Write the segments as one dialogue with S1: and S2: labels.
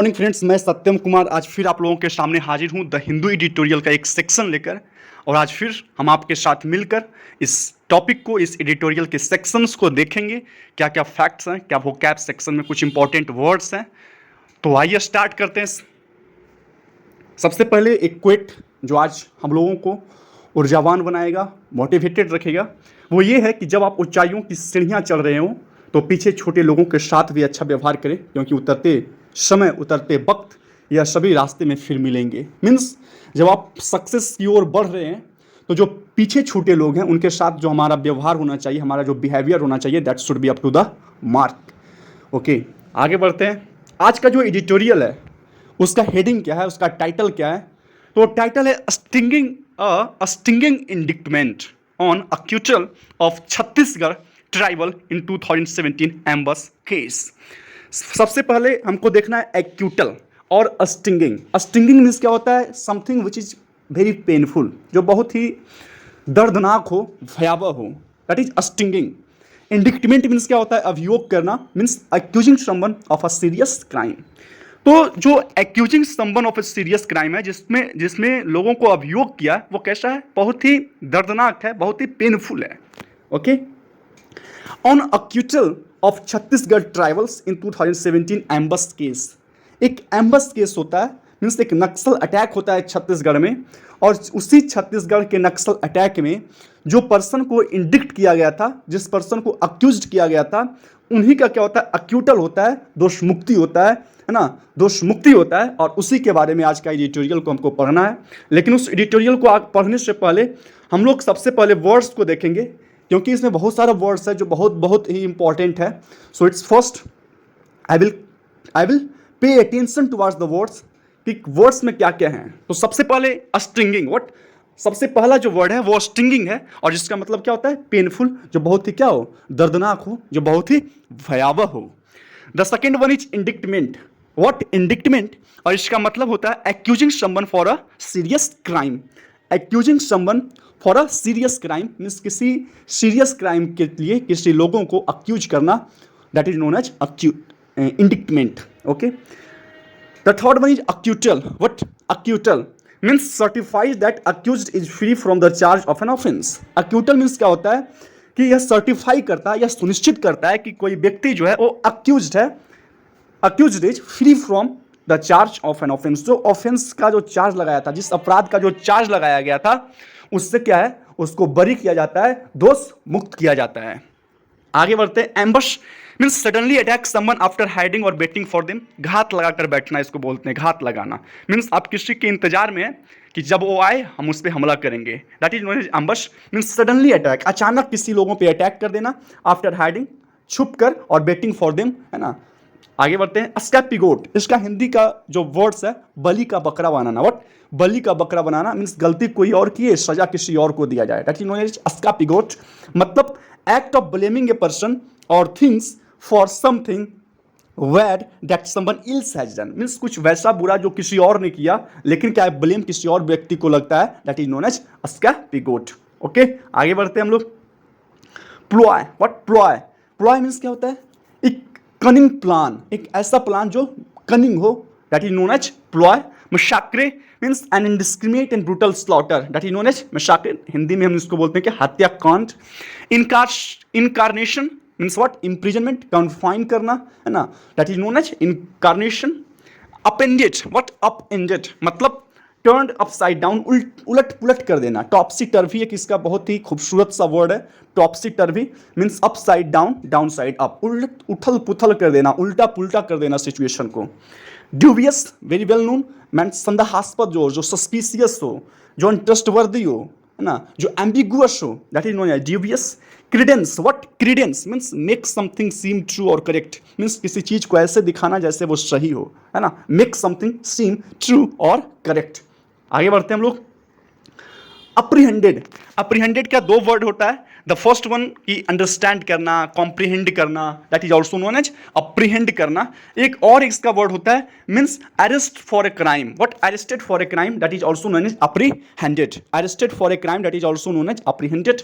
S1: Morning friends, मैं सत्यम कुमार आज फिर आप लोगों के सामने हाजिर हूँ द हिंदू एडिटोरियल का एक सेक्शन लेकर। और आज फिर हम आपके साथ मिलकर इस टॉपिक को, इस एडिटोरियल के सेक्शंस को देखेंगे। क्या क्या फैक्ट्स हैं, क्या वोकैब सेक्शन में कुछ इंपॉर्टेंट वर्ड्स हैं। तो आइए स्टार्ट करते हैं। सबसे पहले एक क्वेट जो आज हम लोगों को ऊर्जावान बनाएगा, मोटिवेटेड रखेगा, वो ये है कि जब आप ऊंचाइयों की सीढ़ियाँ चढ़ रहे हो तो पीछे छोटे लोगों के साथ भी अच्छा व्यवहार करें, क्योंकि उतरते समय, उतरते वक्त यह सभी रास्ते में फिर मिलेंगे। मीन्स जब आप सक्सेस की ओर बढ़ रहे हैं तो जो पीछे छूटे लोग हैं उनके साथ जो हमारा व्यवहार होना चाहिए, हमारा जो बिहेवियर होना चाहिए, that should be up to the mark. Okay, आगे बढ़ते हैं। आज का जो एडिटोरियल है उसका हेडिंग क्या है, उसका टाइटल क्या है? तो टाइटल है stinging indictment on acquittal of Chhattisgarh tribal in 2017 ambush case. सबसे पहले हमको देखना है एक्यूटल और स्टिंगिंग। स्टिंगिंग मीन्स क्या होता है? Something which is very painful, जो बहुत ही दर्दनाक हो, भयावह हो, that is stinging. Indictment means क्या होता है? अभियोग करना, means accusing someone of a serious crime. तो जो accusing someone of a serious crime है, जिसमें जिसमें लोगों को अभियोग किया, वो कैसा है? बहुत ही दर्दनाक है, बहुत ही पेनफुल है। Okay, on acquittal of Chhattisgarh tribals in 2017 ambush case. एक एम्बस केस होता है, मीन्स एक नक्सल अटैक होता है छत्तीसगढ़ में, और उसी छत्तीसगढ़ के नक्सल अटैक में जो पर्सन को इंडिक्ट किया गया था, जिस पर्सन को अक्यूज्ड किया गया था, उन्हीं का क्या होता है? अक्यूटल होता है, दोष मुक्ति होता है ना, दोष मुक्ति होता है। और उसी के बारे में आज का एडिटोरियल को हमको पढ़ना है। लेकिन उस एडिटोरियल को पढ़ने से पहले हम लोग सबसे पहले वर्ड्स को देखेंगे, क्योंकि इसमें बहुत सारा वर्ड्स है जो बहुत बहुत ही इंपॉर्टेंट है। So it's first I will pay attention towards the words कि वर्ड्स में क्या क्या हैं। तो सबसे पहले स्टिंगिंग। व्हाट? सबसे पहला जो वर्ड है वो स्टिंगिंग है, और जिसका मतलब क्या होता है? पेनफुल, जो बहुत ही क्या हो? दर्दनाक हो, जो बहुत ही भयावह हो। The second one is indictment. What? Indictment, और इसका मतलब होता है accusing someone for a serious crime. Accusing someone for a serious crime means किसी सीरियस क्राइम के लिए किसी लोगों को अक्यूज करना, that is known as indictment. Okay, the third one is acquittal. What? Acquittal means certifies that accused is free from the charge of an offence. Acquittal means क्या होता है? कि यह सर्टिफाई करता है, यह सुनिश्चित करता है कि कोई व्यक्ति जो है वो अक्यूज्ड है, accused is free from the charge of an offence. जो ऑफेंस का जो चार्ज लगाया था, जिस अपराध का जो चार्ज लगाया गया था, उससे क्या है? उसको बरी किया जाता है, दोष मुक्त किया जाता है। आगे बढ़ते हैं। Ambush means suddenly attack someone after hiding और वेटिंग फॉर देम। घात लगाकर बैठना इसको बोलते हैं, घात लगाना। मीन्स आप किसी के इंतजार में हैं कि जब वो आए हम उस पर हमला करेंगे, that is known as ambush. Means suddenly attack, अचानक किसी लोगों पे अटैक कर देना, आफ्टर हाइडिंग, छुप कर, और वेटिंग फॉर देम, है ना। आगे बढ़ते हैं। स्कैपिगोट, इसका हिंदी का जो वर्ड्स है, बलि का बकरा बनाना। व्हाट? बलि का बकरा बनाना मीन्स गलती कोई और की है, सजा किसी और को दिया जाए, that is known as scapegoat. मतलब act of blaming a person और things for something bad that someone else has done. Means कुछ वैसा बुरा जो किसी और ने किया, लेकिन क्या है? ब्लेम किसी और व्यक्ति को लगता है, that is known as scapegoat. Okay, आगे बढ़ते हैं हम लोग। Ploy. What? Ploy. Ploy means क्या होता है? एक कनिंग प्लान, एक ऐसा प्लान जो कनिंग हो, that is known as ploy. Massacre means an indiscriminate and brutal slaughter, that is known as massacre. Hindi में हम इसको बोलते हैं कि हत्याकांड। Incarceration means what? Imprisonment, confine करना, है ना, that is known as incarceration. Upended. What? Upended मतलब टर्न्ड अपसाइड डाउन, उलट पुलट कर देना। टॉपसी टर्वी एक इसका बहुत ही खूबसूरत सा वर्ड है। Topsy turvy means upside down, down side up, उलट उथल पुथल कर देना, उल्टा पुल्टा कर देना सिचुएशन को। Dubious, very well known, mean संदेहास्पद, जो सस्पिशियस हो, जो अनट्रस्टवर्दी हो, है ना, जो एम्बिगुअस हो, that is known as dubious. Credence. What? Credence means make something seem true और करेक्ट, मीन्स किसी चीज को ऐसे दिखाना जैसे वो सही हो, है ना, मेक समथिंग सीम ट्रू और करेक्ट। आगे बढ़ते हैं हम लोग। अप्रीहेंडेड। अप्रीहेंडेड का दो वर्ड होता है। द फर्स्ट वन की अंडरस्टैंड करना, कॉम्प्रीहेंड करना, that is also known as apprehend करना। एक और इसका वर्ड होता है means arrest for a crime. What? Arrested for a crime, that is also known as apprehended. Arrested for a crime, that is also known as apprehended.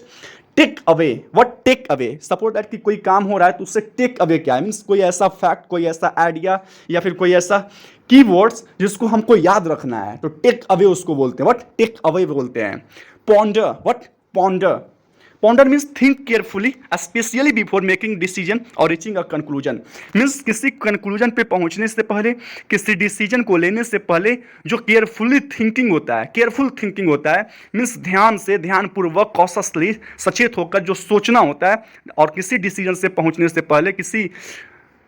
S1: Take away, what take away, suppose that कि कोई काम हो रहा है तो उससे take away क्या है, मीन्स कोई ऐसा फैक्ट, कोई ऐसा आइडिया या फिर कोई ऐसा कीवर्ड्स जिसको हमको याद रखना है, तो टेक अवे उसको बोलते हैं, व्हाट टेक अवे बोलते हैं। Ponder, what ponder, ponder means think carefully specially before making decision और रीचिंग अ कंक्लूजन, मीन्स किसी कंक्लूजन पे पहुंचने से पहले, किसी डिसीजन को लेने से पहले जो केयरफुली थिंकिंग होता है, केयरफुल थिंकिंग होता है, मीन्स ध्यान से, ध्यानपूर्वक, कॉशसली, सचेत होकर जो सोचना होता है, और किसी डिसीजन से पहुंचने से पहले, किसी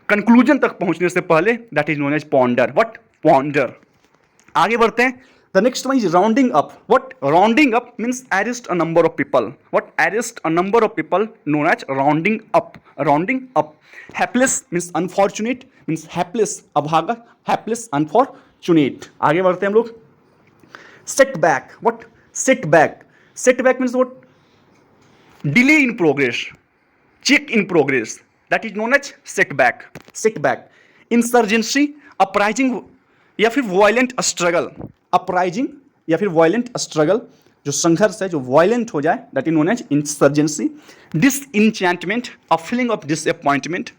S1: कंक्लूजन तक पहुंचने से पहले, that is known as ponder, what ponder. आगे बढ़ते हैं। The next one is rounding up. What rounding up means arrest a number of people. What arrest a number of people known as rounding up. Rounding up. Hapless means unfortunate, means hapless अभागा, hapless unfortunate. आगे बढ़ते हैं हम लोग। Setback. What setback? Setback means what? Delay in progress. Check in progress. That is known as setback. Setback. Insurgency, uprising या फिर violent struggle, uprising या फिर वायलेंट स्ट्रगल, जो संघर्ष है जो वायलेंट हो जाए, that is known as insurgency. Disenchantment, a feeling of disappointment,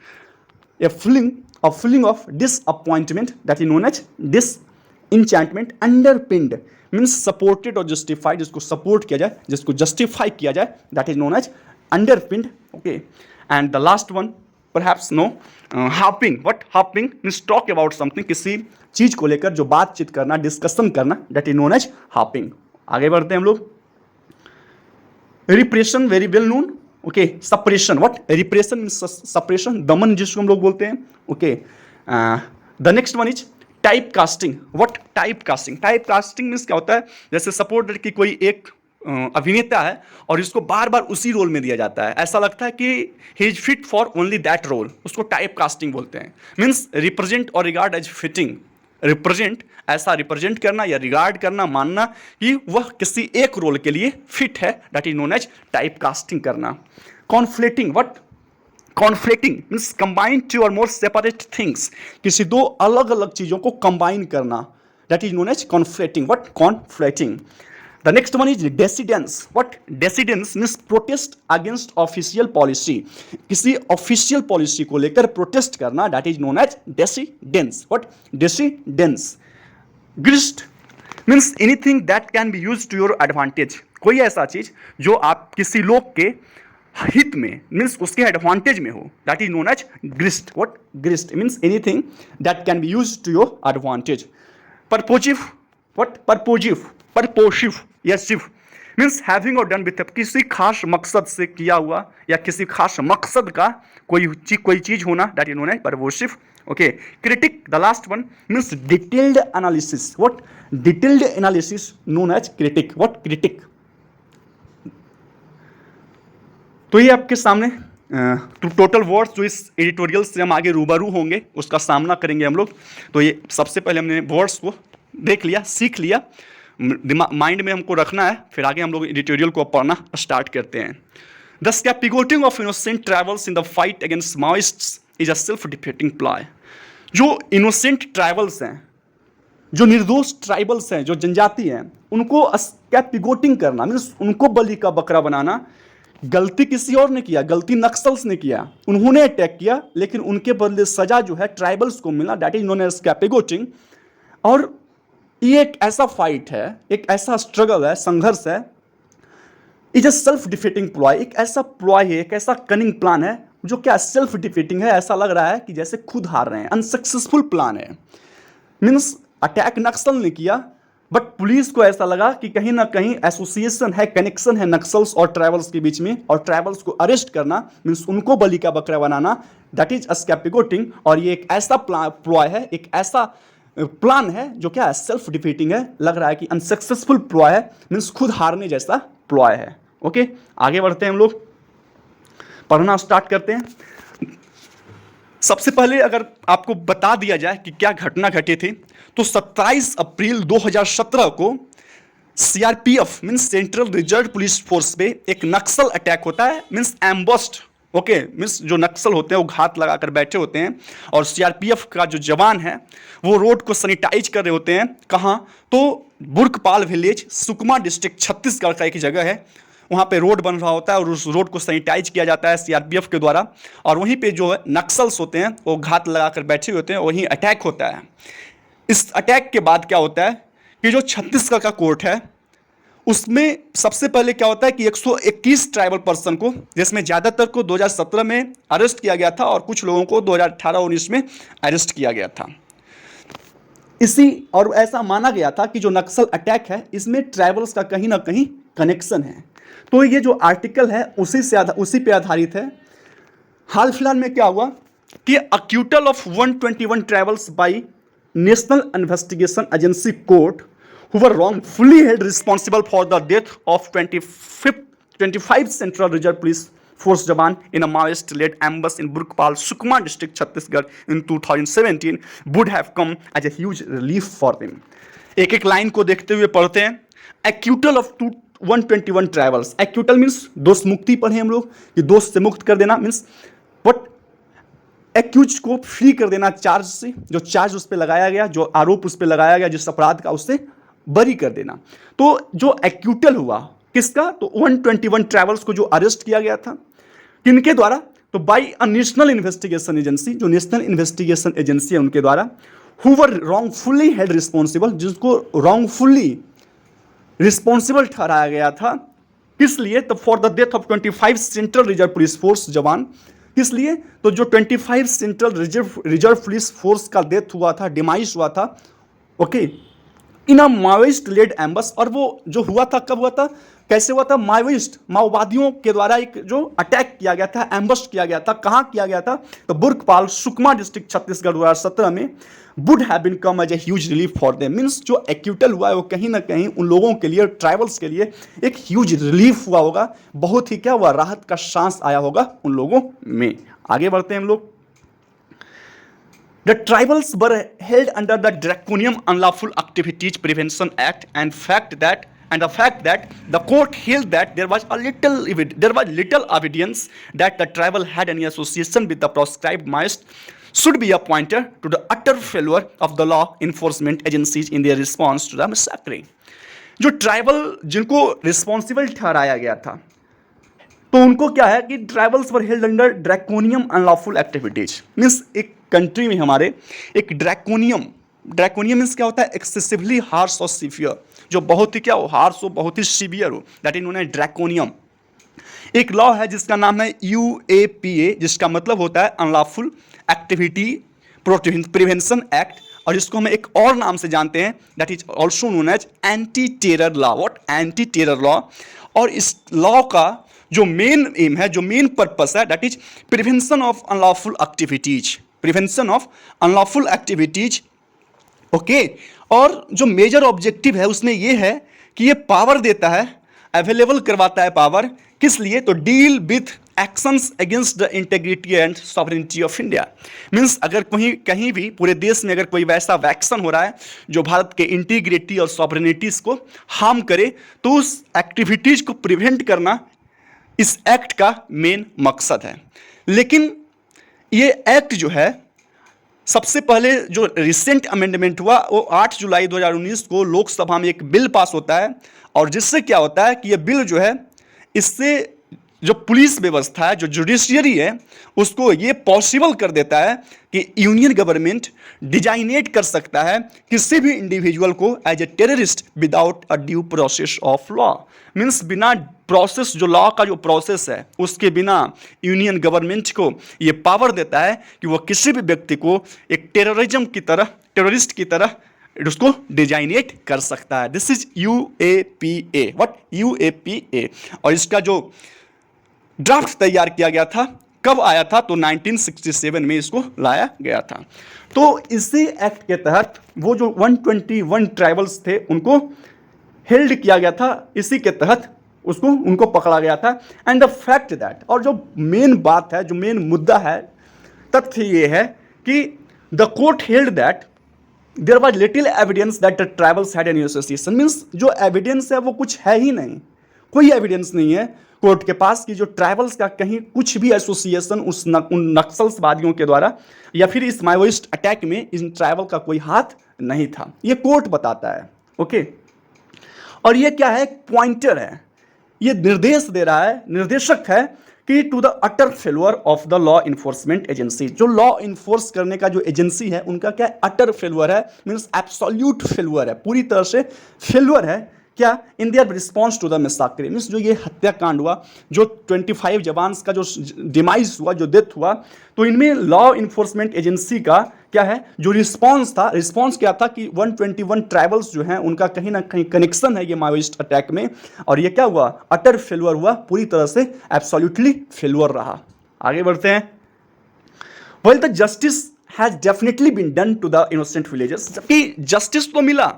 S1: a feeling of disappointment, that is known as disenchantment. Underpinned means supported और जस्टिफाइड, जिसको सपोर्ट किया जाए, जिसको जस्टिफाई किया जाए, that is known as underpinned. Okay, and the last one perhaps no, harping. What harping means talk about something, किसी चीज को लेकर जो बातचीत करना, डिस्कशन करना, that is known as harping. आगे बढ़ते हैं हम लोग। Repression, very well known. Okay, suppression, what repression means suppression, दमन जिसको हम लोग बोलते हैं। Okay, the next one is type casting. What type casting? Type casting means क्या होता है, जैसे सपोर्ट कि कोई एक अभिनेता है और इसको बार बार उसी रोल में दिया जाता है, ऐसा लगता है कि he is fit for only that role, उसको टाइप कास्टिंग बोलते हैं। मीन्स रिप्रेजेंट और रिगार्ड एज फिटिंग, रिप्रेजेंट ऐसा रिप्रेजेंट करना या रिगार्ड करना, मानना कि वह किसी एक रोल के लिए फिट है, that is known as type casting करना। Conflicting, what conflicting means combine two और मोर सेपरेट थिंग्स, किसी दो अलग अलग चीजों को कंबाइन करना, that is known as conflicting, what conflicting. The next one is dissidence. What dissidence means protest against official policy. किसी official policy को लेकर protest करना, that is known as dissidence. What dissidence? Grist means anything that can be used to your advantage. कोई ऐसा चीज जो आप किसी लोग के हित में, मीन्स उसके एडवांटेज में हो, that is known as grist. What grist means anything that can be use to your advantage. Purposive, what purposive, purposive या शिव मीन्स हैविंग और डन विथ, किसी खास मकसद से किया हुआ या किसी खास मकसद का कोई चीज होना, that is known as purposive. Okay, critic, the last one means detailed analysis. What detailed analysis known as critic. What critic. तो ये आपके सामने टोटल वर्ड्स जो इस एडिटोरियल से हम आगे रूबरू होंगे, उसका सामना करेंगे हम लोग। तो ये सबसे पहले हमने वर्ड्स को देख लिया, सीख लिया, माइंड में हमको रखना है, फिर आगे हम लोग एडिटोरियल को पढ़ना स्टार्ट करते हैं। The scapegoating of innocent tribals in the fight against Maoists is a self defeating ploy. जो इनोसेंट ट्राइबल्स हैं, जो निर्दोष ट्राइबल्स हैं, जो जनजाति हैं, उनको स्कैपगोटिंग करना मीन्स उनको बलि का बकरा बनाना। गलती किसी और ने किया, गलती नक्सल्स ने किया, उन्होंने अटैक किया, लेकिन उनके बदले सजा जो है ट्राइबल्स को मिला, दैट इज नोन एज स्कैपगोटिंग। और ये एक ऐसा फाइट है, एक ऐसा स्ट्रगल है, संघर्ष है, is a self defeating ploy, एक ऐसा प्लॉय है, एक ऐसा कनिंग प्लान है जो क्या सेल्फ डिफीटिंग है, ऐसा लग रहा है कि जैसे खुद हार रहे हैं, अनसक्सेसफुल प्लान है। मीन्स अटैक नक्सल ने किया, बट पुलिस को ऐसा लगा कि कहीं ना कहीं एसोसिएशन है, कनेक्शन है नक्सल्स और ट्राइबल्स के बीच में, और ट्राइबल्स को अरेस्ट करना मीन्स उनको बलि का बकरा बनाना, दैट इज अ स्कैपगोटिंग। और ये एक ऐसा प्लॉय है, एक ऐसा प्लान है जो क्या है सेल्फ डिफीटिंग है, लग रहा है कि अनसक्सेसफुल प्लॉय है, मीन्स खुद हारने जैसा प्लॉय है। ओके, आगे बढ़ते हैं, हम लोग पढ़ना स्टार्ट करते हैं। सबसे पहले अगर आपको बता दिया जाए कि क्या घटना घटी थी, तो 27 अप्रैल 2017 को CRPF means central reserve police force पे एक नक्सल अटैक होता है, मीन्स एम्बस्ट। ओके, मीन्स जो नक्सल होते हैं वो घात लगाकर बैठे होते हैं, और सीआरपीएफ का जो जवान है वो रोड को सैनिटाइज कर रहे होते हैं। कहाँ? तो बुर्कपाल विलेज, सुकमा डिस्ट्रिक्ट, छत्तीसगढ़ का एक जगह है, वहाँ पे रोड बन रहा होता है और उस रोड को सैनिटाइज किया जाता है सीआरपीएफ के द्वारा, और वहीं पे जो नक्सल्स होते हैं वो घात लगाकर बैठे होते हैं, वहीं अटैक होता है। इस अटैक के बाद क्या होता है कि जो छत्तीसगढ़ का कोर्ट है उसमें सबसे पहले क्या होता है कि 121 ट्राइबल पर्सन को, जिसमें ज़्यादातर को 2017 में अरेस्ट किया गया था और कुछ लोगों को 2018-19 में अरेस्ट किया गया था। इसी और ऐसा माना गया था कि जो नक्सल अटैक है इसमें ट्राइबल्स का कहीं ना कहीं कनेक्शन है। तो ये जो आर्टिकल है उसी पे आधारित है। हाल फिलहाल में क्या हुआ कि acquittal of 121 tribals by National investigation Agency court who were wrongfully held responsible for the death of 25 Central Reserve Police Force Jawan in a Maoist-led ambush in Burkpal, Sukma district, Chhattisgarh in 2017 would have come as a huge relief for them. एक एक line को देखते हुए पढ़ते हैं। Acquittal of 121 tribals. Acquittal means दोष मुक्ति पढ़े हम लोग कि दोष से मुक्त कर देना, मीन्स बट एक्यूज को फ्री कर देना चार्ज से, जो चार्ज उस पर लगाया गया, जो आरोप उस पर लगाया गया जिस अपराध का, उससे बरी कर देना। तो जो एक्यूटल हुआ किसका, तो 121 ट्रैवल्स को जो अरेस्ट किया गया था किनके द्वारा, तो by a national investigation agency, जो नेशनल इन्वेस्टिगेशन एजेंसी है उनके द्वारा, who were wrongfully held responsible, जिसको रॉन्गफुली रिस्पॉन्सिबल ठहराया गया था। किस लिए, तो for the death of 25 central reserve police force jawan. किस लिए, तो जो 25 सेंट्रल रिजर्व पुलिस फोर्स का डेथ हुआ था, डिमाइस हुआ था, okay, in a Maoist led ambush. और वो जो हुआ था कब हुआ था, कैसे हुआ था, माओवादियों के द्वारा एक जो अटैक किया गया था, एम्बस किया गया था। कहाँ किया गया था, तो बुर्कपाल, सुकमा डिस्ट्रिक्ट, छत्तीसगढ़ 2017 में। Would have been come as a huge relief for them, means जो एक्यूटल हुआ है वो कहीं ना कहीं उन लोगों के लिए, ट्राइबल्स के लिए एक ह्यूज रिलीफ हुआ होगा, बहुत ही क्या हुआ, राहत का सांस आया होगा उन लोगों में। आगे बढ़ते हैं हम लोग। The tribals were held under the Draconian Unlawful Activities Prevention Act, and the fact that the court held that there was little evidence that the tribal had any association with the proscribed Maoist should be a pointer to the utter failure of the law enforcement agencies in their response to the massacre. जो tribal जिनको responsible ठहराया गया था, तो उनको क्या है कि tribals were held under draconian unlawful activities, means एक कंट्री में हमारे एक ड्रैकोनियम मीन्स क्या होता है, एक्सेसिवली हार्श और सीवियर, जो बहुत ही क्या हो, हार्श हो, बहुत ही सीवियर हो, दैट इज नोन एज ड्रैकोनियम। एक लॉ है जिसका नाम है UAPA, जिसका मतलब होता है अनलॉफुल एक्टिविटी प्रिवेंशन एक्ट, और इसको हम एक और नाम से जानते हैं, that is also known as anti terror law. What, anti terror law. और इस लॉ का जो मेन एम है, जो मेन पर्पस है, that is prevention of unlawful activities, okay. और जो मेजर ऑब्जेक्टिव है उसमें यह है कि ये पावर देता है, अवेलेबल करवाता है पावर, किस लिए, तो deal with actions against the integrity and sovereignty of India. Means अगर कहीं भी पूरे देश में अगर कोई वैसा वैक्शन हो रहा है जो भारत के इंटीग्रिटी और सॉवरेनिटीज को हार्म करे, तो उस एक्टिविटीज को प्रिवेंट करना इस एक्ट का मेन मकसद है। लेकिन ये एक्ट जो है, सबसे पहले जो रिसेंट अमेंडमेंट हुआ वो 8 जुलाई 2019 को लोकसभा में एक बिल पास होता है, और जिससे क्या होता है कि ये बिल जो है, इससे जो पुलिस व्यवस्था है, जो जुडिशियरी है, उसको ये पॉसिबल कर देता है कि यूनियन गवर्नमेंट डिजाइनेट कर सकता है किसी भी इंडिविजुअल को as a terrorist without a due process of law. Means बिना प्रोसेस, जो लॉ का जो प्रोसेस है उसके बिना यूनियन गवर्नमेंट को ये पावर देता है कि वो किसी भी व्यक्ति को एक टेररिस्ट की तरह उसको डिजाइनेट कर सकता है। This is UAPA। What, UAPA। और इसका जो ड्राफ्ट तैयार किया गया था, कब आया था, तो 1967 में इसको लाया गया था। तो इसी एक्ट के तहत वो जो 121 ट्राइबल्स थे उनको हेल्ड किया गया था, इसी के तहत उनको पकड़ा गया था। एंड द फैक्ट दैट, और जो मेन बात है, जो मेन मुद्दा है, तथ्य ये है कि the court held that there was little evidence that the tribals had any association. Means जो एविडेंस है वो कुछ है ही नहीं, कोई एविडेंस नहीं है कोर्ट के पास कि जो ट्राइबल्स का कहीं कुछ भी एसोसिएशन उन नक्सलवादियों के द्वारा या फिर इस माओइस्ट अटैक में इन ट्राइबल का कोई हाथ नहीं था। ये कोर्ट बताता है, ओके। और ये क्या है, एक पॉइंटर है, ये निर्देश दे रहा है, निर्देशक है कि to the utter failure of the law enforcement agency, जो लॉ इन्फोर्स करने का जो एजेंसी है उनका क्या है, अटर फेलुअर है, मीन्स एब्सोल्यूट फेलुअर है, पूरी तरह से फेलुअर है क्या, in their response to the massacre, means जो ये हत्याकांड हुआ, जो 25 जवान्स का जो डिमाइस हुआ, जो डेथ हुआ, तो इनमें लॉ इन्फोर्समेंट एजेंसी का क्या है, जो रिस्पॉन्स था, रिस्पॉन्स क्या था कि 121 ट्राइबल्स जो हैं उनका कहीं ना कहीं कनेक्शन है ये माओइस्ट अटैक में, और ये क्या हुआ, अटर फेलुअर हुआ, पूरी तरह से एब्सोल्युटली फेलुअर रहा। आगे बढ़ते हैं। Well the justice has definitely been done to the innocent villagers, जबकि जस्टिस तो मिला,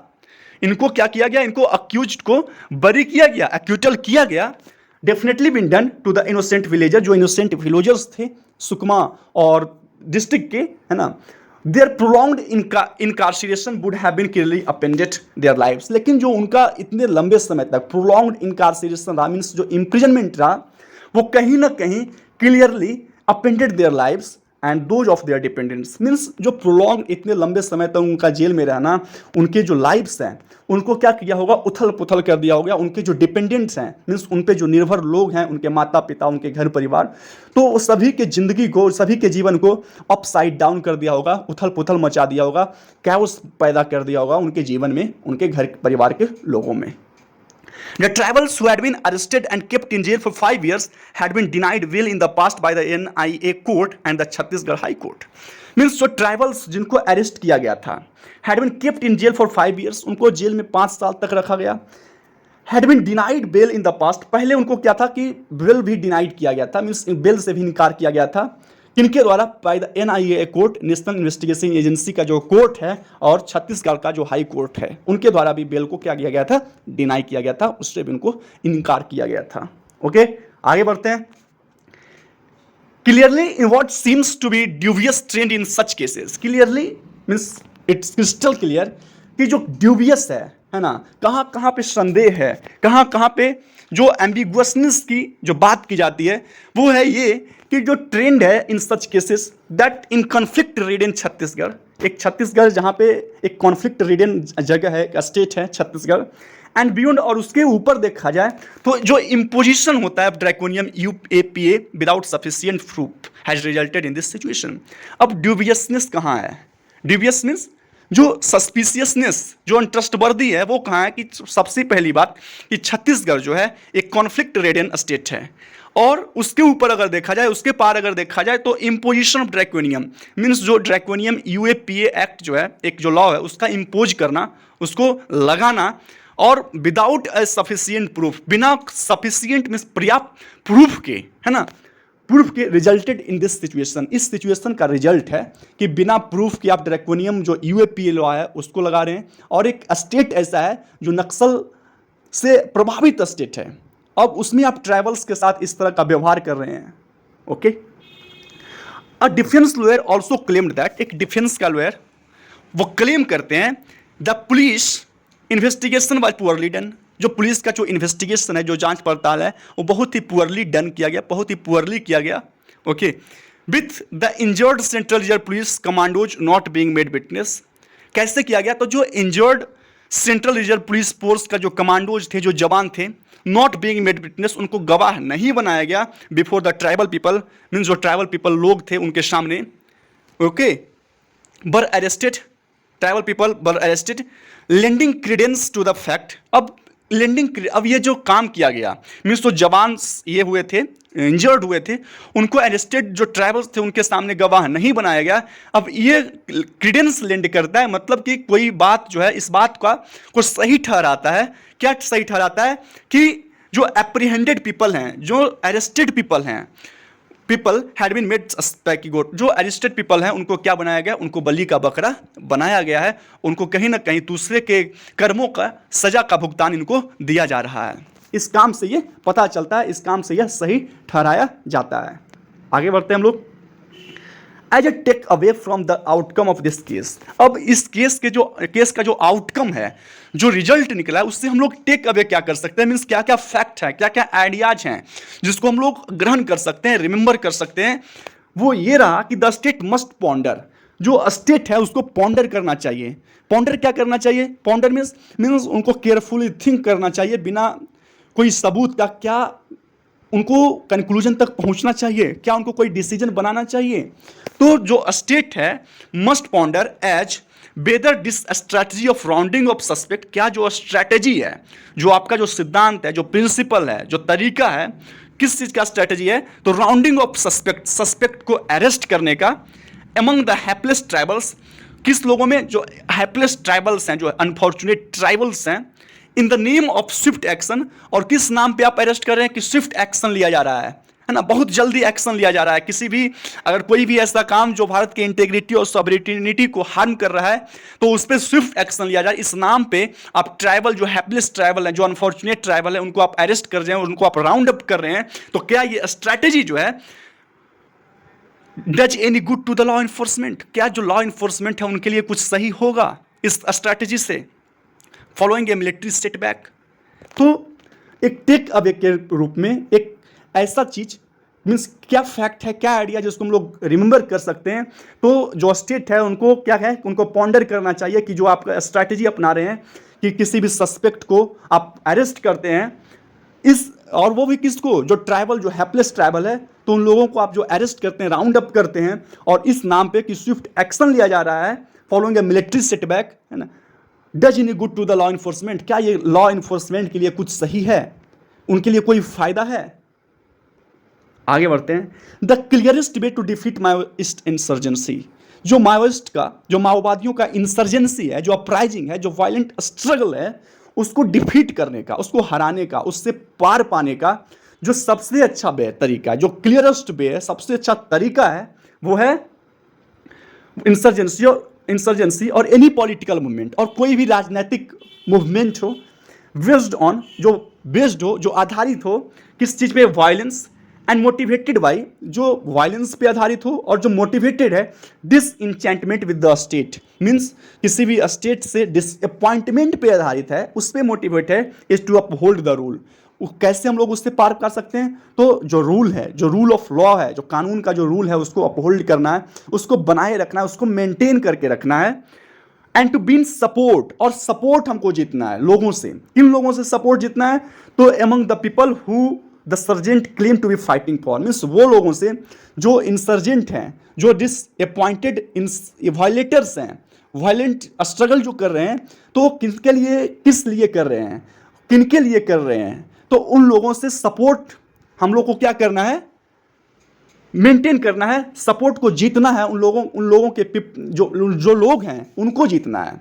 S1: इनको क्या किया गया, इनको अक्यूज्ड को बरी किया गया, एक्यूटल किया गया, definitely been done to the innocent villager, जो इनोसेंट विलेजर्स थे सुकमा और डिस्ट्रिक्ट के, है ना, their prolonged incarceration would have been clearly upended their lives, लेकिन जो उनका इतने लंबे समय तक प्रोलॉन्ग्ड इनकार्सिरेशन रहा, मीन्स जो इम्प्रिजनमेंट रहा, वो कहीं ना कहीं clearly upended their lives and those of their dependents, means जो प्रोलॉन्ग इतने लंबे समय तक उनका जेल में रहना, उनके जो लाइफ्स हैं उनको क्या किया होगा, उथल पुथल कर दिया होगा, उनके जो डिपेंडेंट्स हैं, मीन्स उन पे जो निर्भर लोग हैं, उनके माता पिता, उनके घर परिवार, तो सभी के जिंदगी को, सभी के जीवन को अपसाइड डाउन कर दिया होगा, उथल पुथल मचा दिया होगा, कैओस पैदा कर दिया होगा उनके जीवन में, उनके घर परिवार के लोगों में। The tribals who had been arrested and kept in jail for 5 years had been denied bail in the past by the NIA court and the Chhattisgarh High Court. Means जो tribals जिनको अरेस्ट किया गया था, had been kept in jail for 5 years, उनको jail में 5 साल तक रखा गया, had been denied bail in the past, पहले उनको क्या था कि बेल भी डिनाइड किया गया था, मीन्स बेल से भी इनकार किया गया था, किनके द्वारा, by the NIA court, national investigation agency का जो कोर्ट है, और छत्तीसगढ़ का जो हाई कोर्ट है, उनके द्वारा भी बेल को क्या किया गया था, डिनाई किया गया था, उससे भी उनको इनकार किया गया था। ओके, आगे बढ़ते हैं। Clearly in what seems to be dubious trend in such cases, clearly means it's crystal clear कि जो ड्यूबियस है ना, कहाँ कहाँ पे संदेह है, कहाँ कहाँ पे जो एम्बिगुअसनेस की जो बात की जाती है, वो है ये कि जो ट्रेंड है in such cases that in conflict ridden Chhattisgarh, एक छत्तीसगढ़ जहाँ पे एक कॉन्फ्लिक्ट रीडन जगह है, एक स्टेट है छत्तीसगढ़, एंड बियॉन्ड, और उसके ऊपर देखा जाए तो जो इम्पोजिशन होता है ड्रैकोनियम UAPA without sufficient proof has resulted in this situation. अब ड्यूबियसनेस कहाँ है, ड्यूबियस मीन्स जो सस्पिशियसनेस, जो अनट्रस्टवर्दी है, वो कहाँ है कि सबसे पहली बात कि छत्तीसगढ़ जो है एक कॉन्फ्लिक्ट रीडन स्टेट है, और उसके ऊपर अगर देखा जाए, उसके पार अगर देखा जाए तो इम्पोजिशन ऑफ ड्रैकोनियम मीन्स जो ड्रैकोनियम UAPA एक्ट जो है, एक जो लॉ है, उसका इम्पोज करना, उसको लगाना, और विदाउट ए सफिशियंट प्रूफ, बिना सफिशियंट मीन्स पर्याप्त प्रूफ के, है ना, प्रूफ के रिजल्टेड इन दिस सिचुएशन, इस सिचुएशन का रिजल्ट है कि बिना प्रूफ के आप ड्रैकोनियम जो UAPA लॉ है उसको लगा रहे हैं, और एक स्टेट ऐसा है जो नक्सल से प्रभावित स्टेट है, अब उसमें आप ट्राइबल्स के साथ इस तरह का व्यवहार कर रहे हैं। Okay, a defence lawyer also claimed that, एक डिफेंस का लॉयर वो क्लेम करते हैं the police investigation was poorly done, जो पुलिस का जो इन्वेस्टिगेशन है, जो जांच पड़ताल है, वो बहुत ही पुअरली डन किया गया, बहुत ही पुअरली किया गया। Okay, with the injured central reserve police commandos not being made witness, कैसे किया गया, तो जो injured central reserve police force का जो कमांडोज थे, जो जवान थे, नॉट बीइंग मेड विटनेस, उनको गवाह नहीं बनाया गया before the tribal people, means जो ट्राइबल पीपल लोग थे उनके सामने। Okay, were arrested, tribal people were arrested, lending credence to the fact. अब लेंडिंग, अब ये जो काम किया गया, मीन्स तो जवान ये हुए थे, इंजर्ड हुए थे, उनको अरेस्टेड जो ट्राइबल्स थे उनके सामने गवाह नहीं बनाया गया। अब ये क्रेडेंस लेंड करता है, मतलब कि कोई बात जो है, इस बात का को सही ठहराता है, क्या सही ठहराता है कि जो एप्रीहेंडेड पीपल हैं, जो अरेस्टेड पीपल हैं, पीपल हैड बीन मेड स्पैकी गोट, जो अरेस्टेड पीपल हैं उनको क्या बनाया गया, उनको बलि का बकरा बनाया गया है, उनको कहीं ना कहीं दूसरे के कर्मों का सजा का भुगतान इनको दिया जा रहा है। इस काम से ये पता चलता है, इस काम से यह सही ठहराया जाता है। आगे बढ़ते हैं हम लोग। As a take away from the outcome of this case, अब इस केस का जो आउटकम है, जो रिजल्ट निकला है, उससे हम लोग टेक अवे क्या कर सकते हैं, मीन्स क्या क्या फैक्ट है, क्या क्या आइडियाज हैं जिसको हम लोग ग्रहण कर सकते हैं, रिमेंबर कर सकते हैं। वो ये रहा कि द स्टेट मस्ट पॉन्डर, जो स्टेट है उसको पॉन्डर करना चाहिए। पॉन्डर क्या करना चाहिए, पॉन्डर मीन्स उनको केयरफुली थिंक करना चाहिए, बिना कोई सबूत का क्या उनको कंक्लूजन तक पहुंचना चाहिए, क्या उनको कोई डिसीजन बनाना चाहिए। तो जो स्टेट है must ponder as whether this strategy of rounding of suspect, क्या जो स्ट्रैटेजी है, जो आपका जो सिद्धांत है, जो प्रिंसिपल है, जो तरीका है, किस चीज़ का स्ट्रैटेजी है, तो राउंडिंग ऑफ सस्पेक्ट, सस्पेक्ट को अरेस्ट करने का एमंग द हैप्लेस ट्राइबल्स, किस लोगों में, जो हैप्लेस ट्राइबल्स हैं, जो अनफॉर्चुनेट ट्राइबल्स हैं, in the name of Swift action, और किस नाम पे आप अरेस्ट कर रहे हैं कि स्विफ्ट एक्शन लिया जा रहा है ना, बहुत जल्दी एक्शन लिया जा रहा है। किसी भी अगर कोई भी ऐसा काम जो भारत के इंटीग्रिटी और सॉवरेनिटी को हार्म कर रहा है तो उस पर स्विफ्ट एक्शन लिया जाए। इस नाम पे आप ट्राइबल, जो हैप्लेस ट्राइबल है, जो अनफॉर्चुनेट ट्राइबल है, उनको आप अरेस्ट कर रहे हैं और उनको आप राउंड अप कर रहे हैं। तो क्या ये स्ट्रैटेजी जो है does any good to the law enforcement, क्या जो लॉ इन्फोर्समेंट है उनके लिए कुछ सही होगा इस स्ट्रैटेजी से, फॉलोइंग ए मिलिट्री सेटबैक। तो एक टेक अवे के रूप में एक ऐसा चीज मीन्स क्या फैक्ट है, क्या आइडिया जिसको हम लोग रिमेंबर कर सकते हैं। तो जो स्टेट है उनको क्या है, उनको पॉन्डर करना चाहिए कि जो आप स्ट्रैटेजी अपना रहे हैं कि किसी भी सस्पेक्ट को आप अरेस्ट करते हैं इस, और वो भी किसको, जो ट्राइबल, जो हैप्लेस ट्राइबल है, तो उन लोगों को आप जो अरेस्ट करते हैं, राउंड अप करते हैं, और इस नाम पे कि स्विफ्ट एक्शन लिया जा रहा है फॉलोइंग ए मिलिट्री सेटबैक, है ना। Does in good to the law enforcement, क्या ये लॉ इन्फोर्समेंट के लिए कुछ सही है, उनके लिए कोई फायदा है। आगे बढ़ते हैं। The clearest way to defeat Maoist insurgency, जो माओइस्ट का, जो माओवादियों का इंसर्जेंसी है, जो अपराइजिंग है, जो वायलेंट स्ट्रगल है, उसको डिफीट करने का, उसको हराने का, उससे पार पाने का जो सबसे अच्छा तरीका है, जो क्लियरेस्ट वे है, सबसे अच्छा तरीका है, वो है इंसर्जेंसी और एनी पॉलिटिकल मूवमेंट, और कोई भी राजनीतिक मूवमेंट हो बेस्ड हो, जो आधारित हो किस चीज़ पे, वायलेंस, एंड मोटिवेटेड बाई, जो वायलेंस पे आधारित हो और जो मोटिवेटेड है डिसइंचेंटमेंट विद द स्टेट, मीन्स किसी भी स्टेट से डिसअपॉइंटमेंट पे आधारित है, उस पर मोटिवेट है, is to uphold the rule. कैसे हम लोग उससे पार कर सकते हैं, तो जो रूल है, जो रूल ऑफ लॉ है, जो कानून का जो रूल है, उसको अपहोल्ड करना है, उसको बनाए रखना है, उसको मेंटेन करके रखना है, एंड टू बीन सपोर्ट, और सपोर्ट हमको जीतना है लोगों से। किन लोगों से सपोर्ट जीतना है, तो among the people who the insurgent claim to be fighting for, means वो लोगों से जो इंसर्जेंट हैं, जो डिसअपॉइंटेड वायलेटर्स हैं, वायलेंट स्ट्रगल जो कर रहे हैं, तो किसके लिए, किस लिए कर रहे हैं, किनके लिए कर रहे हैं, तो उन लोगों से सपोर्ट हम लोग को क्या करना है, मेंटेन करना है, सपोर्ट को जीतना है, उन लोगों के जो लोग हैं उनको जीतना है।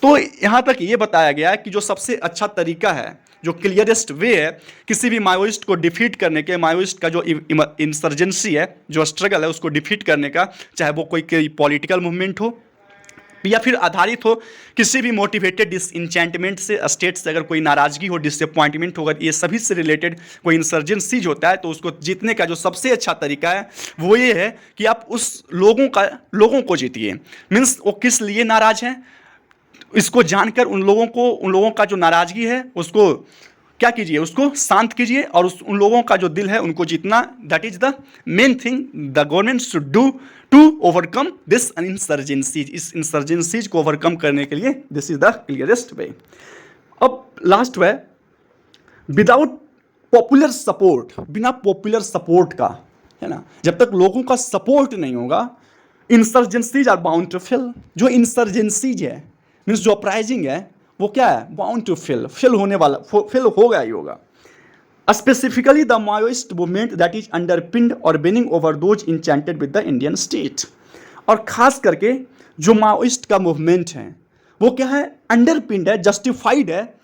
S1: तो यहाँ तक ये बताया गया है कि जो सबसे अच्छा तरीका है, जो क्लियरेस्ट वे है किसी भी माओइस्ट को डिफीट करने के, माओइस्ट का जो इंसर्जेंसी है, जो स्ट्रगल है, उसको डिफीट करने का, चाहे वो कोई पॉलिटिकल मूवमेंट हो या फिर आधारित हो किसी भी मोटिवेटेड डिसइंचेंटमेंट से, स्टेट से अगर कोई नाराजगी हो, डिसअपॉइंटमेंट होगा, ये सभी से रिलेटेड कोई इंसर्जेंसीज होता है, तो उसको जीतने का जो सबसे अच्छा तरीका है वो ये है कि आप उस लोगों को जीतिए। मीन्स वो किस लिए नाराज हैं, इसको जानकर उन लोगों का जो नाराजगी है उसको क्या कीजिए, उसको शांत कीजिए, और उन लोगों का जो दिल है उनको जीतना। That is the main thing the government should do to overcome this insurgency. इस इंसर्जेंसीज को ओवरकम करने के लिए this is the clearest way. अब last way, without popular support, बिना पॉपुलर सपोर्ट का, है ना, जब तक लोगों का सपोर्ट नहीं होगा, insurgencies are bound to fail. जो इंसर्जेंसीज है मीन्स जो अपराइजिंग है वो क्या है, बाउंड टू फेल होने वाला, फेल होगा ही होगा। Specifically the Maoist movement that is underpinned और winning over those enchanted with the Indian state, और खास करके जो माओइस्ट का मूवमेंट है वो क्या है, अंडरपिन्ड है, जस्टिफाइड है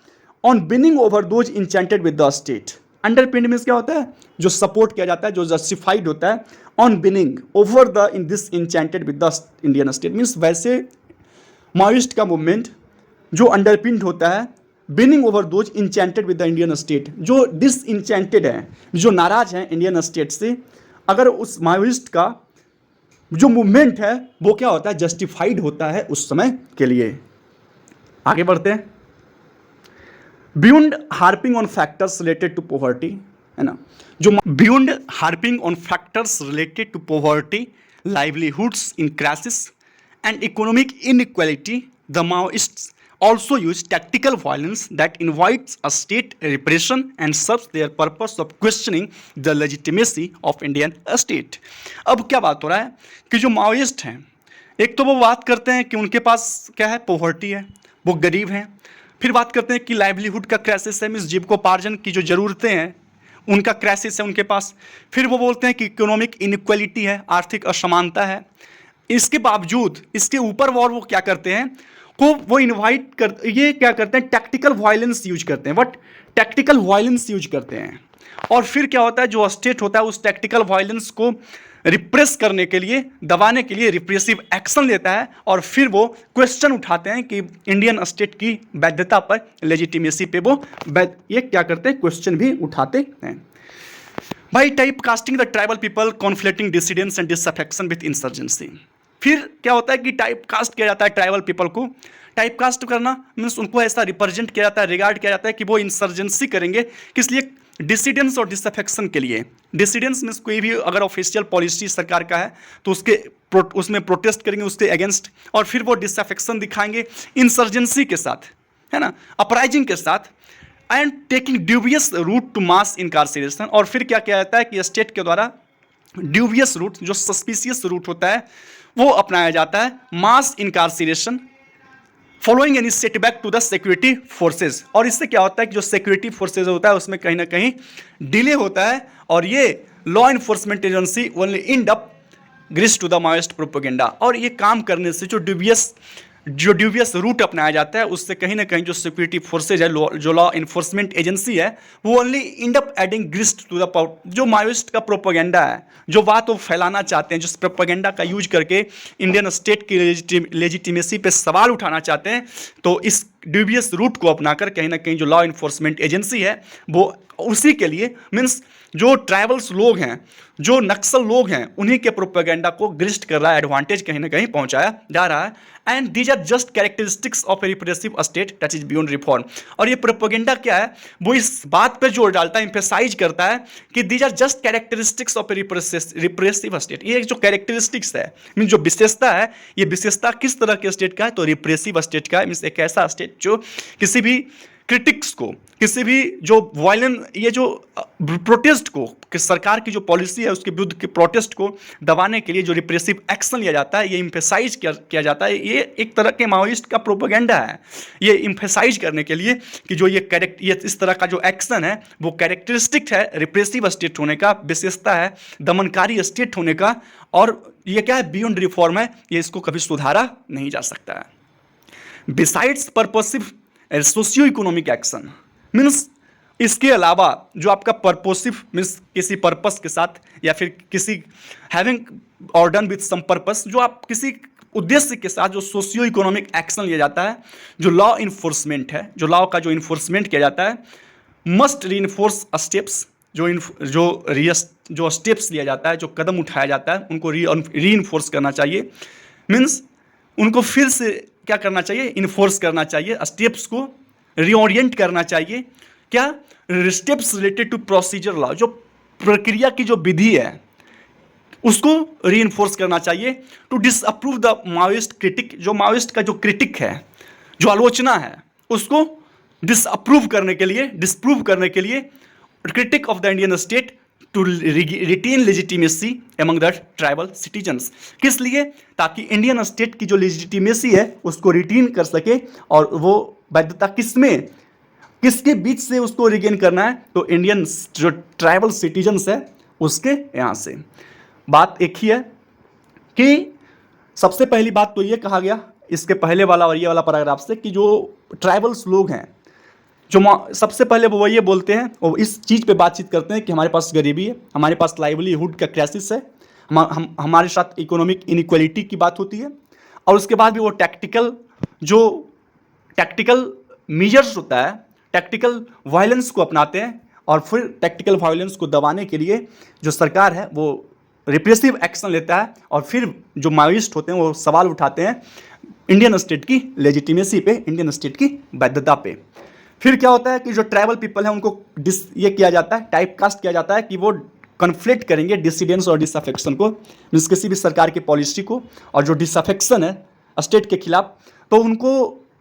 S1: on winning over those enchanted with the state. Underpinned means क्या होता है, जो सपोर्ट किया जाता है, जो जस्टिफाइड होता है on winning over the in this enchanted with the Indian state, means वैसे माओइस्ट का मूवमेंट जो अंडरपिन्ड होता है winning over those enchanted with the Indian state, जो डिसइंचेंटेड हैं, जो नाराज हैं इंडियन स्टेट से, अगर उस माओइस्ट का जो मूवमेंट है वो क्या होता है, जस्टिफाइड होता है उस समय के लिए। आगे बढ़ते हैं। Beyond harping on factors related to poverty, है ना, जो beyond harping on factors related to poverty, livelihoods in crisis and economic inequality, the Maoists also use tactical violence that invites a state repression and serves their purpose of questioning the legitimacy of Indian state. अब क्या बात हो रहा है कि जो Maoist हैं, एक तो वो बात करते हैं कि उनके पास क्या है, पोवर्टी है, वो गरीब हैं। फिर बात करते हैं कि लाइवलीहुड का क्राइसिस है, मीन्स जीविकोपार्जन की जो ज़रूरतें हैं उनका क्राइसिस है उनके पास। फिर वो बोलते हैं कि इकोनॉमिक इनइक्वालिटी है, आर्थिक असमानता है। इसके बावजूद इसके ऊपर वो क्या करते हैं को वो इनवाइट कर, ये क्या करते हैं, टैक्टिकल वायलेंस यूज करते हैं। बट टैक्टिकल वायलेंस यूज करते हैं और फिर क्या होता है, जो स्टेट होता है उस टैक्टिकल वायलेंस को रिप्रेस करने के लिए, दबाने के लिए रिप्रेसिव एक्शन लेता है और फिर वो क्वेश्चन उठाते हैं कि इंडियन स्टेट की वैधता पर, लेजिटिमेसी पे वो ये क्या करते हैं, क्वेश्चन भी उठाते हैं। भाई type casting the tribal people, conflicting dissidence and disaffection with insurgency. फिर क्या होता है कि टाइप कास्ट किया जाता है ट्राइबल पीपल को। टाइप कास्ट करना मीन्स उनको ऐसा रिप्रेजेंट किया जाता है, रिगार्ड किया जाता है कि वो इंसर्जेंसी करेंगे, किस लिए, डिसिडेंस और डिसअफेक्शन के लिए। डिसिडेंस मीन्स कोई भी अगर ऑफिशियल पॉलिसी सरकार का है तो उसमें प्रोटेस्ट करेंगे उसके अगेंस्ट, और फिर वो डिसअफेक्शन दिखाएंगे इंसर्जेंसी के साथ, है ना, अपराइजिंग के साथ, and taking dubious route to mass incarceration. और फिर क्या किया जाता है कि स्टेट के द्वारा ड्यूबियस रूट, जो सस्पिशियस रूट होता है, वो अपनाया जाता है, mass incarceration following any setback to the security forces. और इससे क्या होता है कि जो सिक्योरिटी फोर्सेज होता है उसमें कहीं ना कहीं डिले होता है और ये law enforcement agency only end up grease to the Maoist propaganda. और ये काम करने से जो ड्यूबियस रूट अपनाया जाता है उससे कहीं ना कहीं जो सिक्योरिटी फोर्सेज है, जो लॉ इन्फोर्समेंट एजेंसी है, वो only end up adding grease to the, जो माओइस्ट का प्रोपेगेंडा है, जो बात वो फैलाना चाहते हैं, जिस प्रोपेगेंडा का यूज करके इंडियन स्टेट की लेजिटिमेसी पे सवाल उठाना चाहते हैं, तो इस ड्यूबियस रूट को अपनाकर कहीं ना कहीं जो लॉ इन्फोर्समेंट एजेंसी है वो उसी के लिए, मीन्स जो ट्राइबल्स लोग हैं, जो नक्सल लोग हैं, उन्हीं के प्रोपेगेंडा को ग्रिस्ट कर रहा है, एडवांटेज कहीं ना कहीं पहुंचाया जा रहा है। And these are just characteristics of a repressive state that is beyond reform. और ये प्रोपेगेंडा क्या है, वो इस बात पर जोर डालता है, एम्फेसाइज करता है कि these are just characteristics of a repressive state. ये जो कैरेक्टरिस्टिक्स है, मीन जो विशेषता है, ये विशेषता किस तरह के स्टेट का है, तो रिप्रेसिव स्टेट का है। मीन्स एक ऐसा स्टेट जो किसी भी क्रिटिक्स को, किसी भी जो वायलेंट, ये जो प्रोटेस्ट को, कि सरकार की जो पॉलिसी है उसके विरुद्ध के प्रोटेस्ट को दबाने के लिए जो रिप्रेसिव एक्शन लिया जाता है, ये इम्फेसाइज किया जाता है। ये एक तरह के माओइस्ट का प्रोपेगेंडा है, ये इम्फेसाइज करने के लिए कि जो ये इस तरह का जो एक्शन है वो कैरेक्टरिस्टिक है रिप्रेसिव स्टेट होने का, विशेषता है दमनकारी स्टेट होने का, और ये क्या है, बियॉन्ड रिफॉर्म है, ये इसको कभी सुधारा नहीं जा सकता है। Besides purposive socio economic action, means इसके अलावा जो आपका पर्पोसिव, मीन्स किसी पर्पस के साथ या फिर किसी हैविंग और डन विथ सम पर्पस, जो आप किसी उद्देश्य के साथ जो सोशियो इकोनॉमिक एक्शन लिया जाता है, जो लॉ इन्फोर्समेंट है, जो लॉ का जो इन्फोर्समेंट किया जाता है, मस्ट री इन्फोर्स स्टेप्स, जो स्टेप्स लिया जाता है, जो कदम उठाया जाता है, उनको री इन्फोर्स करना चाहिए। मीन्स उनको फिर से क्या करना चाहिए, इन्फोर्स करना चाहिए, स्टेप्स को रीओरिएंट करना चाहिए। क्या, steps related to procedure law, जो प्रक्रिया की जो विधि है उसको रीइंफोर्स करना चाहिए। To disapprove the Maoist critique, जो माओइस्ट का जो क्रिटिक है, जो आलोचना है, उसको डिसअप्रूव करने के लिए, डिसप्रूव करने के लिए, critique of the Indian state to retain legitimacy among the tribal citizens. किस लिए, ताकि इंडियन स्टेट की जो लेजिटिमेसी है उसको रिटेन कर सके, और वो वैधता किसके बीच से उसको रिगेन करना है, तो इंडियन जो ट्राइबल सिटीजन्स है उसके यहाँ से। बात एक ही है कि सबसे पहली बात तो ये कहा गया इसके पहले वाला और ये वाला पैराग्राफ से कि जो ट्राइबल्स लोग हैं, जो सबसे पहले वो ये बोलते हैं, वो इस चीज़ पे बातचीत करते हैं कि हमारे पास गरीबी है, हमारे पास लाइवलीहुड का क्राइसिस है, हमारे साथ इकोनॉमिक इनइक्वालिटी की बात होती है, और उसके बाद भी वो टैक्टिकल मीजर्स होता है, टैक्टिकल वायलेंस को अपनाते हैं, और फिर टैक्टिकल वायलेंस को दबाने के लिए जो सरकार है वो रिप्रेसिव एक्शन लेता है, और फिर जो माओइस्ट होते हैं वो सवाल उठाते हैं इंडियन स्टेट की लेजिटिमेसी पे, इंडियन स्टेट की वैधता पे। फिर क्या होता है कि जो ट्राइबल पीपल हैं उनको ये किया जाता है, टाइप कास्ट किया जाता है कि वो कन्फ्लिक्ट करेंगे डिसिडेंस और डिसअफेक्शन को, किसी भी सरकार की पॉलिसी को, और जो डिसअफेक्शन है स्टेट के खिलाफ, तो उनको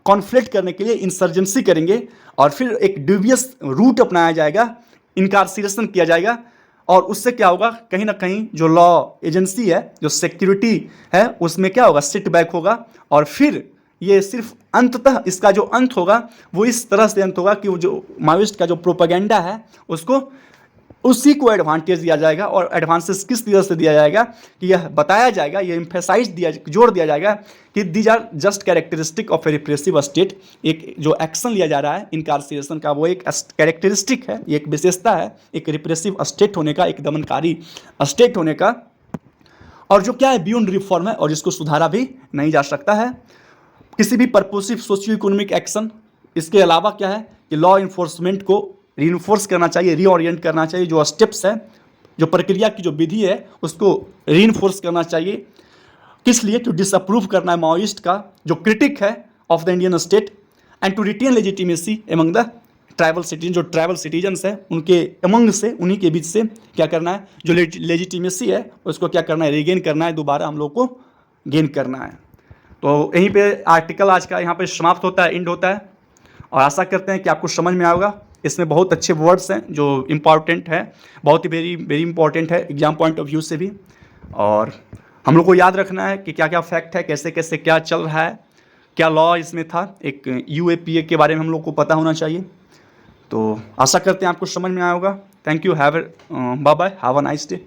S1: कॉन्फ्लिक्ट करने के लिए इंसर्जेंसी करेंगे और फिर एक ड्यूबियस रूट अपनाया जाएगा, इनकार्सिरेशन किया जाएगा। और उससे क्या होगा, कहीं ना कहीं जो लॉ एजेंसी है, जो सिक्योरिटी है, उसमें क्या होगा, सिट बैक होगा। और फिर ये सिर्फ अंततः इसका जो अंत होगा वो इस तरह से अंत होगा कि वो जो माओइस्ट का जो प्रोपेगेंडा है उसको उसी को एडवांटेज दिया जाएगा। और एडवांटेज किस तरह से दिया जाएगा कि यह बताया जाएगा, यह इम्फेसाइज दिया, जोड़ दिया जाएगा कि these are just characteristic of a repressive state. एक जो एक्शन लिया जा रहा है इनकार्सिरेशन का, वो एक कैरेक्टरिस्टिक है, एक विशेषता है एक रिप्रेसिव स्टेट होने का, एक दमनकारी स्टेट होने का। और जो क्या है, बियॉन्ड रिफॉर्म है और जिसको सुधारा भी नहीं जा सकता है। किसी भी पर्पोसिव सोशियो इकोनॉमिक एक्शन, इसके अलावा क्या है कि लॉ इन्फोर्समेंट को रीइंफोर्स करना चाहिए, रीओरिएंट करना चाहिए। जो स्टेप्स है, जो प्रक्रिया की जो विधि है, उसको रीइंफोर्स करना चाहिए। किस लिए, टू डिसअप्रूव करना है माओइस्ट का जो क्रिटिक है of the Indian state, and to retain legitimacy among the tribal citizen. जो ट्राइबल सिटीजन्स है उनके एमंग से, उन्हीं के बीच से क्या करना है, जो लेजिटिमेसी है उसको क्या करना है, रीगेन करना है, दोबारा हम लोग को गेन करना है। तो यहीं पे आर्टिकल आज का यहाँ पे समाप्त होता है, एंड होता है। और आशा करते हैं कि आपको समझ में आएगा। इसमें बहुत अच्छे वर्ड्स हैं जो इम्पॉर्टेंट है, बहुत ही वेरी वेरी इंपॉर्टेंट है एग्जाम पॉइंट ऑफ व्यू से भी। और हम लोग को याद रखना है कि क्या क्या फैक्ट है, कैसे कैसे क्या चल रहा है, क्या लॉ इसमें था, एक यूएपीए के बारे में हम लोग को पता होना चाहिए। तो आशा करते हैं आपको समझ में आया होगा। Thank you, bye bye, have a nice day.